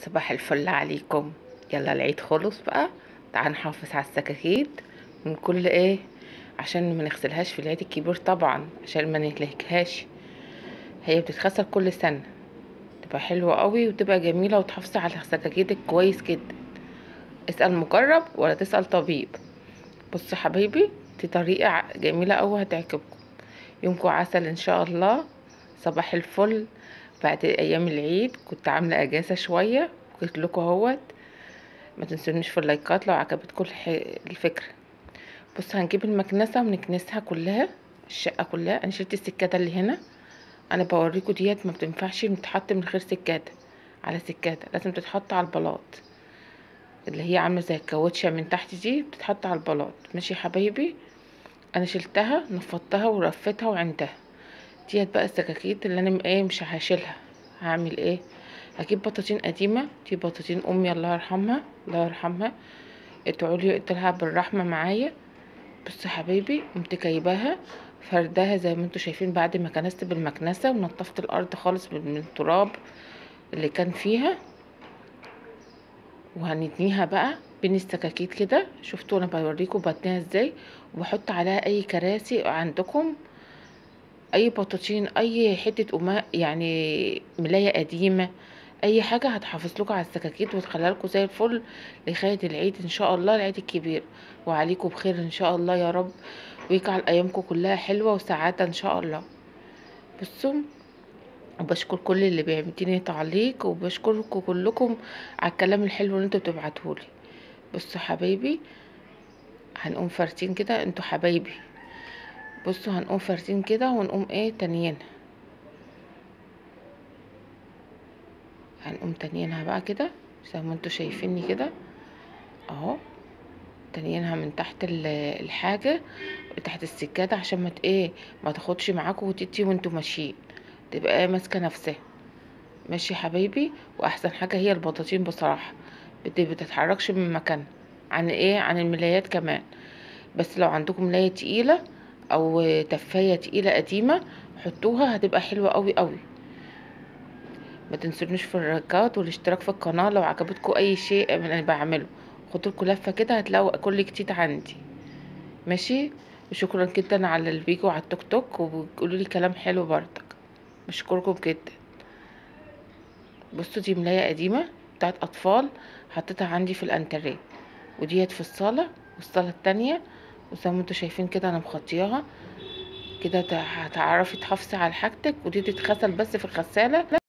صباح الفل عليكم. يلا العيد خلص بقى، تعال نحافظ على السكاكين من كل عشان ما نغسلهاش في العيد الكبير طبعا، عشان ما نهلكهاش. هي بتتغسل كل سنة، تبقى حلوة قوي وتبقى جميلة وتحافظي على سكاكينك كويس جدا. اسأل مجرب ولا تسأل طبيب. بصوا حبايبي، دي طريقة جميلة قوي هتعجبكم. يومكم عسل ان شاء الله. صباح الفل. بعد ايام العيد كنت عاملة اجازة شوية، قلت لكم اهوت. ما تنسونيش في اللايكات لو عجبتكم الفكرة. بص، هنجيب المكنسة ونكنسها كلها، الشقة كلها. انا شلت السكادة اللي هنا، انا بوريكم ديت ما بتنفعش تتحط من غير سكادة على سكادة، لازم تتحط على البلاط اللي هي عاملة زي الكاوتشة من تحت، دي بتتحط على البلاط. ماشي يا حبايبي، انا شلتها نفضتها ورفتها وعندها. ديت بقى السكاكيت اللي انا مش هشيلها. هعمل ايه؟ هجيب بطاطين قديمة، دي بطاطين امي الله يرحمها الله يرحمها، ادعوا لي قلت لها بالرحمه معايا. بص يا حبايبي، قمت جايباها فرداها زي ما انتوا شايفين، بعد ما كنست بالمكنسه ونضفت الارض خالص من التراب اللي كان فيها. وهنتنيها بقى بين السكاكيت كده. شفتوا انا بوريكم بتنيها ازاي، وبحط عليها اي كراسي عندكم، اي بطاطين، اي حته قماش، يعني ملايه قديمه، اي حاجه هتحافظ لكم على السكاكيت وتخليها لكم زي الفل لغايه العيد ان شاء الله، العيد الكبير. وعليكم بخير ان شاء الله يا رب، ويجعل ايامكم كلها حلوه وسعاده ان شاء الله. بصوا، وبشكر كل اللي بيعملوا تعليق، وبشكركم كلكم على الكلام الحلو اللي انتوا بتبعتولي. بصوا حبايبي، هنقوم فارتين كده انتوا حبايبي. بصوا هنقوم فارتين كده ونقوم تانيينها. هنقوم تانيينها بقى كده زي ما انتوا شايفيني كده اهو. تانيينها من تحت الحاجة، تحت السجادة، عشان ما تاخدش معاكم وتدي وانتوا ماشيين، تبقى ماسكة نفسها. ماشي يا حبايبي. واحسن حاجة هي البطاطين بصراحة، بتتحركش من مكانها عن عن الملايات كمان. بس لو عندكم ملاية تقيلة او تفاية تقيلة قديمة، حطوها هتبقى حلوة قوي قوي. ما تنسونيش في اللايكات والاشتراك في القناة لو عجبتكم اي شيء من اللي بعمله. خدوا لكم لفة كده هتلاقوا كل جديد عندي. ماشي. وشكرا جدا على اللي بيجوا على التيك توك وبيقولوا لي كلام حلو برضك، بشكركم جدا. بصوا، دي ملاية قديمة بتاعت اطفال، حطيتها عندي في الانتريه، وديت في الصالة والصالة التانية. وزي ما انتوا شايفين كده انا مخطياها كده، هتعرفي تحافظي على حاجتك. ودي تتغسل بس في الغسالة.